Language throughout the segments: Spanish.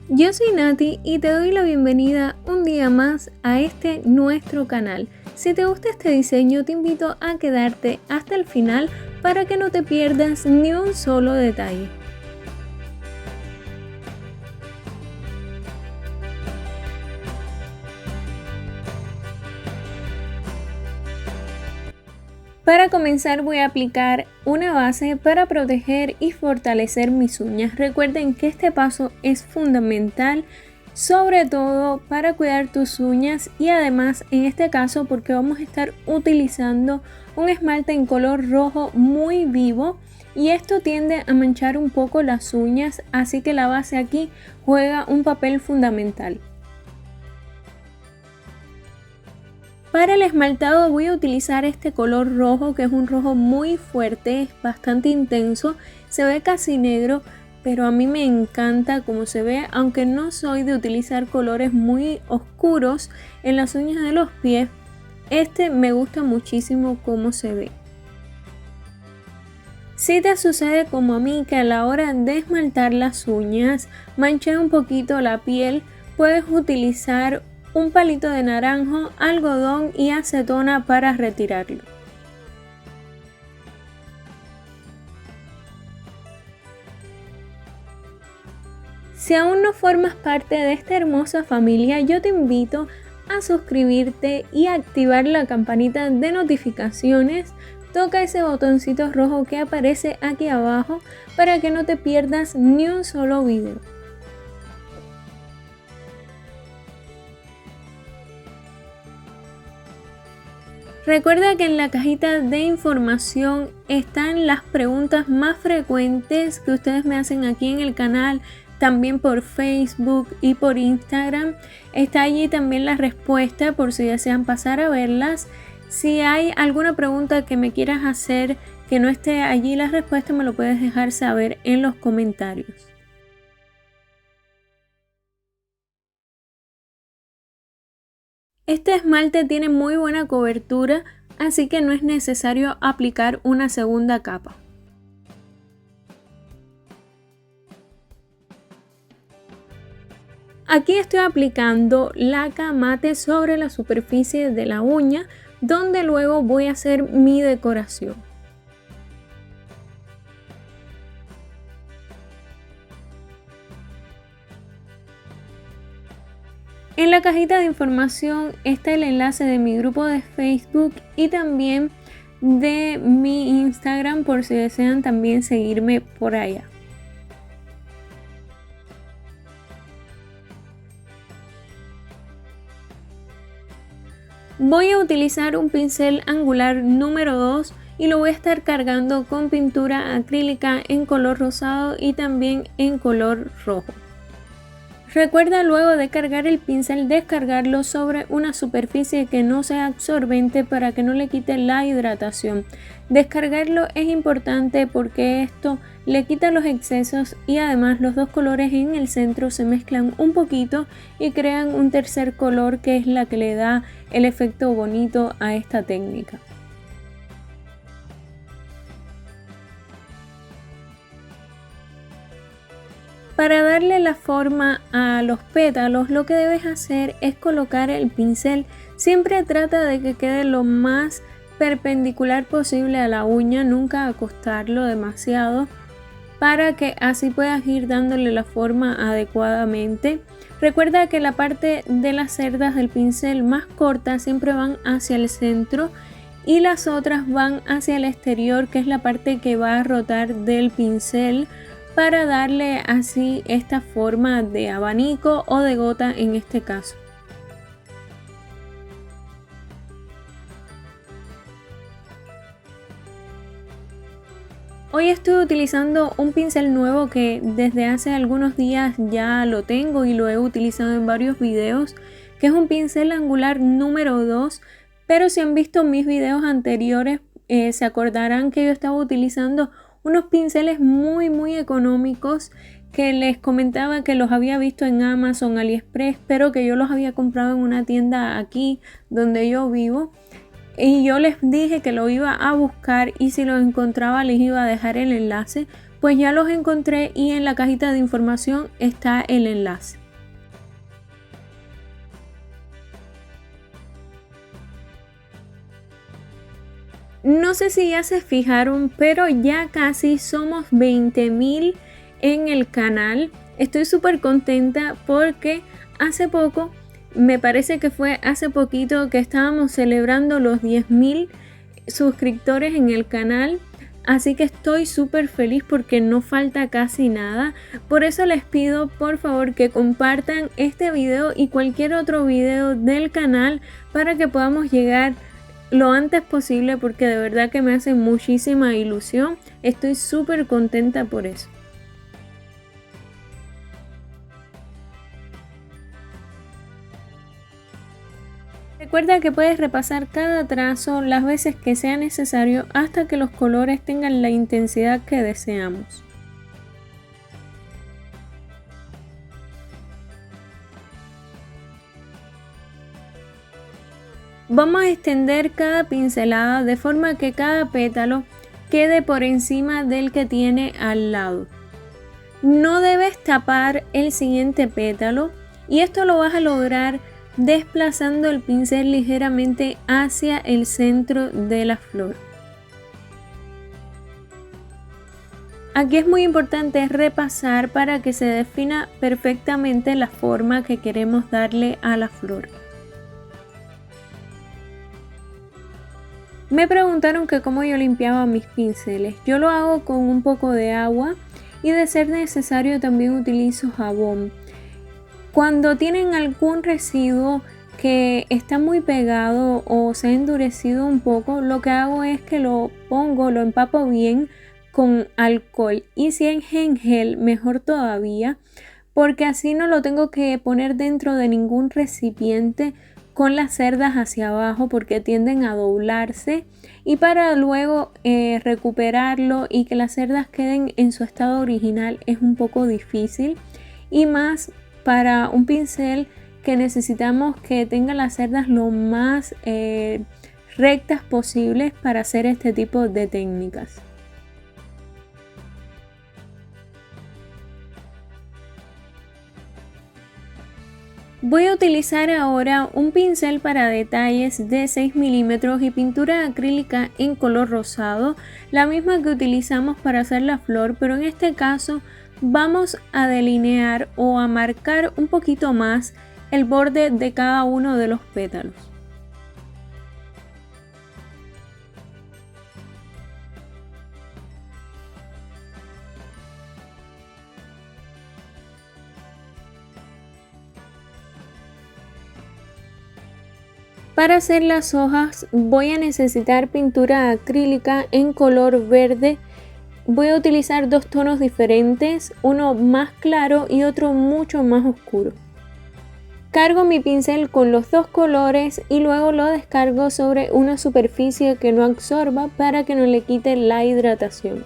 Yo soy Nati y te doy la bienvenida un día más a este nuestro canal. Si te gusta este diseño, te invito a quedarte hasta el final para que no te pierdas ni un solo detalle. Para comenzar voy a aplicar una base para proteger y fortalecer mis uñas. Recuerden que este paso es fundamental, sobre todo para cuidar tus uñas y además en este caso porque vamos a estar utilizando un esmalte en color rojo muy vivo y esto tiende a manchar un poco las uñas, así que la base aquí juega un papel fundamental. Para el esmaltado voy a utilizar este color rojo, que es un rojo muy fuerte, es bastante intenso, se ve casi negro, pero a mí me encanta cómo se ve, aunque no soy de utilizar colores muy oscuros en las uñas de los pies, este me gusta muchísimo cómo se ve. Si te sucede como a mí que a la hora de esmaltar las uñas manché un poquito la piel, puedes utilizar un palito de naranjo, algodón y acetona para retirarlo. Si aún no formas parte de esta hermosa familia, yo te invito a suscribirte y activar la campanita de notificaciones. Toca ese botoncito rojo que aparece aquí abajo para que no te pierdas ni un solo video. Recuerda que en la cajita de información están las preguntas más frecuentes que ustedes me hacen aquí en el canal, también por Facebook y por Instagram. Está allí también la respuesta por si desean pasar a verlas. Si hay alguna pregunta que me quieras hacer que no esté allí la respuesta, me lo puedes dejar saber en los comentarios. Este esmalte tiene muy buena cobertura, así que no es necesario aplicar una segunda capa. Aquí estoy aplicando laca mate sobre la superficie de la uña, donde luego voy a hacer mi decoración. En la cajita de información está el enlace de mi grupo de Facebook y también de mi Instagram por si desean también seguirme por allá. Voy a utilizar un pincel angular número 2 y lo voy a estar cargando con pintura acrílica en color rosado y también en color rojo. Recuerda luego de cargar el pincel descargarlo sobre una superficie que no sea absorbente para que no le quite la hidratación. Descargarlo es importante porque esto le quita los excesos y además los dos colores en el centro se mezclan un poquito y crean un tercer color que es la que le da el efecto bonito a esta técnica. Para darle la forma a los pétalos, lo que debes hacer es colocar el pincel. Siempre trata de que quede lo más perpendicular posible a la uña, nunca acostarlo demasiado, para que así puedas ir dándole la forma adecuadamente. Recuerda que la parte de las cerdas del pincel más cortas siempre van hacia el centro y las otras van hacia el exterior, que es la parte que va a rotar del pincel, para darle así esta forma de abanico o de gota en este caso. Hoy estoy utilizando un pincel nuevo que desde hace algunos días ya lo tengo y lo he utilizado en varios videos, que es un pincel angular número 2, pero si han visto mis videos anteriores se acordarán que yo estaba utilizando unos pinceles muy económicos que les comentaba que los había visto en Amazon, AliExpress, pero que yo los había comprado en una tienda aquí donde yo vivo. Y yo les dije que lo iba a buscar y si lo encontraba les iba a dejar el enlace pues ya los encontré y en la cajita de información está el enlace. No sé si ya se fijaron, pero ya casi somos 20.000 en el canal. Estoy súper contenta porque hace poco, me parece que fue hace poquito que estábamos celebrando los 10.000 suscriptores en el canal. Así que estoy súper feliz porque no falta casi nada. Por eso les pido por favor que compartan este video y cualquier otro video del canal para que podamos llegar lo antes posible, porque de verdad que me hace muchísima ilusión. Estoy súper contenta por eso. Recuerda que puedes repasar cada trazo las veces que sea necesario hasta que los colores tengan la intensidad que deseamos. Vamos a extender cada pincelada de forma que cada pétalo quede por encima del que tiene al lado. No debes tapar el siguiente pétalo y esto lo vas a lograr desplazando el pincel ligeramente hacia el centro de la flor. Aquí es muy importante repasar para que se defina perfectamente la forma que queremos darle a la flor. Me preguntaron que cómo yo limpiaba mis pinceles. Yo lo hago con un poco de agua y de ser necesario también utilizo jabón. Cuando tienen algún residuo que está muy pegado o se ha endurecido un poco, lo que hago es que lo empapo bien con alcohol, y si es en gel mejor todavía, porque así no lo tengo que poner dentro de ningún recipiente con las cerdas hacia abajo porque tienden a doblarse, y para luego recuperarlo y que las cerdas queden en su estado original es un poco difícil, y más para un pincel que necesitamos que tenga las cerdas lo más rectas posibles para hacer este tipo de técnicas. Voy a utilizar ahora un pincel para detalles de 6 milímetros y pintura acrílica en color rosado, la misma que utilizamos para hacer la flor, pero en este caso vamos a delinear o a marcar un poquito más el borde de cada uno de los pétalos. Para hacer las hojas voy a necesitar pintura acrílica en color verde. Voy a utilizar dos tonos diferentes, uno más claro y otro mucho más oscuro. Cargo mi pincel con los dos colores y luego lo descargo sobre una superficie que no absorba para que no le quite la hidratación.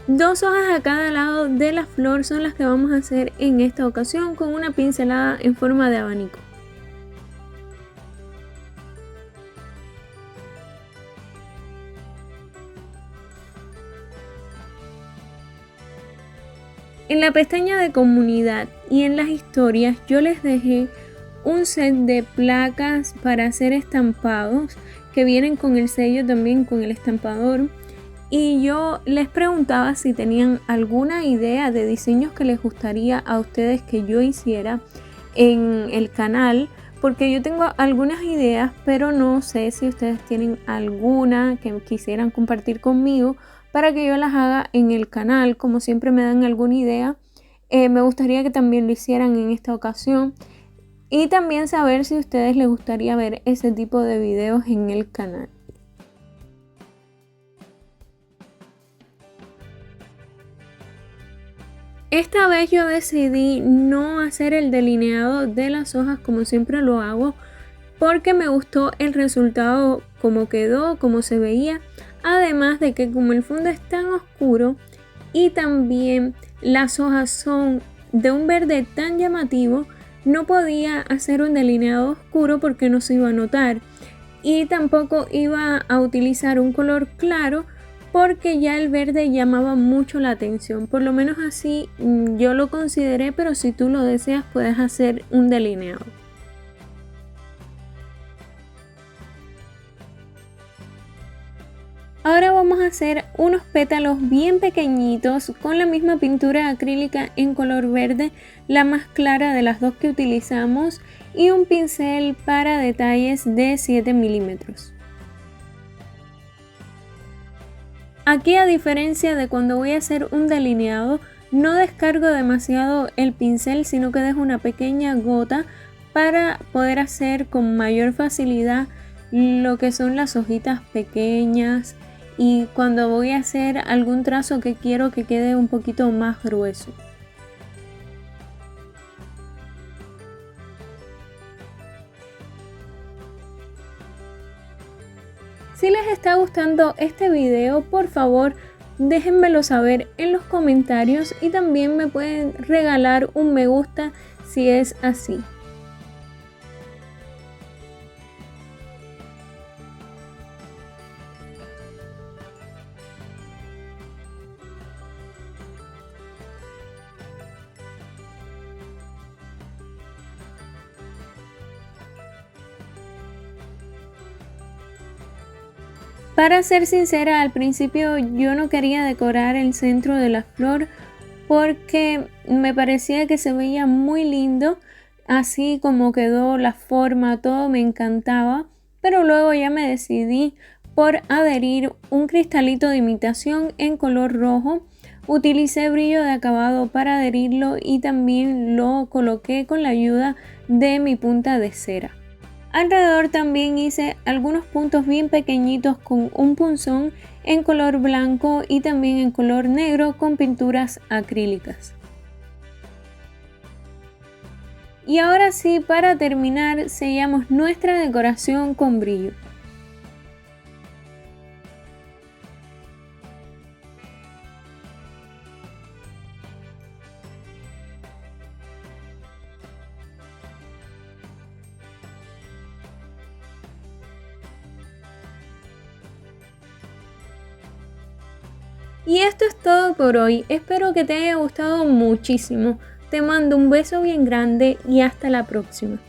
Dos hojas a cada lado de la flor son las que vamos a hacer en esta ocasión con una pincelada en forma de abanico. En la pestaña de comunidad y en las historias yo les dejé un set de placas para hacer estampados que vienen con el sello, también con el estampador, y yo les preguntaba si tenían alguna idea de diseños que les gustaría a ustedes que yo hiciera en el canal, porque yo tengo algunas ideas, pero no sé si ustedes tienen alguna que quisieran compartir conmigo para que yo las haga en el canal. Como siempre me dan alguna idea, me gustaría que también lo hicieran en esta ocasión, y también saber si a ustedes les gustaría ver ese tipo de videos en el canal. Esta vez yo decidí no hacer el delineado de las hojas como siempre lo hago, porque me gustó el resultado, como quedó, como se veía. Además de que como el fondo es tan oscuro y también las hojas son de un verde tan llamativo, no podía hacer un delineado oscuro porque no se iba a notar, y tampoco iba a utilizar un color claro porque ya el verde llamaba mucho la atención. Por lo menos así yo lo consideré, pero si tú lo deseas puedes hacer un delineado. Ahora vamos a hacer unos pétalos bien pequeñitos con la misma pintura acrílica en color verde, la más clara de las dos que utilizamos, y un pincel para detalles de 7 milímetros. Aquí, a diferencia de cuando voy a hacer un delineado, no descargo demasiado el pincel, sino que dejo una pequeña gota para poder hacer con mayor facilidad lo que son las hojitas pequeñas, y cuando voy a hacer algún trazo que quiero que quede un poquito más grueso. Si les está gustando este video, por favor déjenmelo saber en los comentarios, y también me pueden regalar un me gusta si es así. Para ser sincera, al principio yo no quería decorar el centro de la flor porque me parecía que se veía muy lindo, así como quedó la forma, todo me encantaba, pero luego ya me decidí por adherir un cristalito de imitación en color rojo. Utilicé brillo de acabado para adherirlo y también lo coloqué con la ayuda de mi punta de cera. Alrededor también hice algunos puntos bien pequeñitos con un punzón en color blanco y también en color negro con pinturas acrílicas. Y ahora sí, para terminar, sellamos nuestra decoración con brillo. Y esto es todo por hoy, espero que te haya gustado muchísimo. Te mando un beso bien grande y hasta la próxima.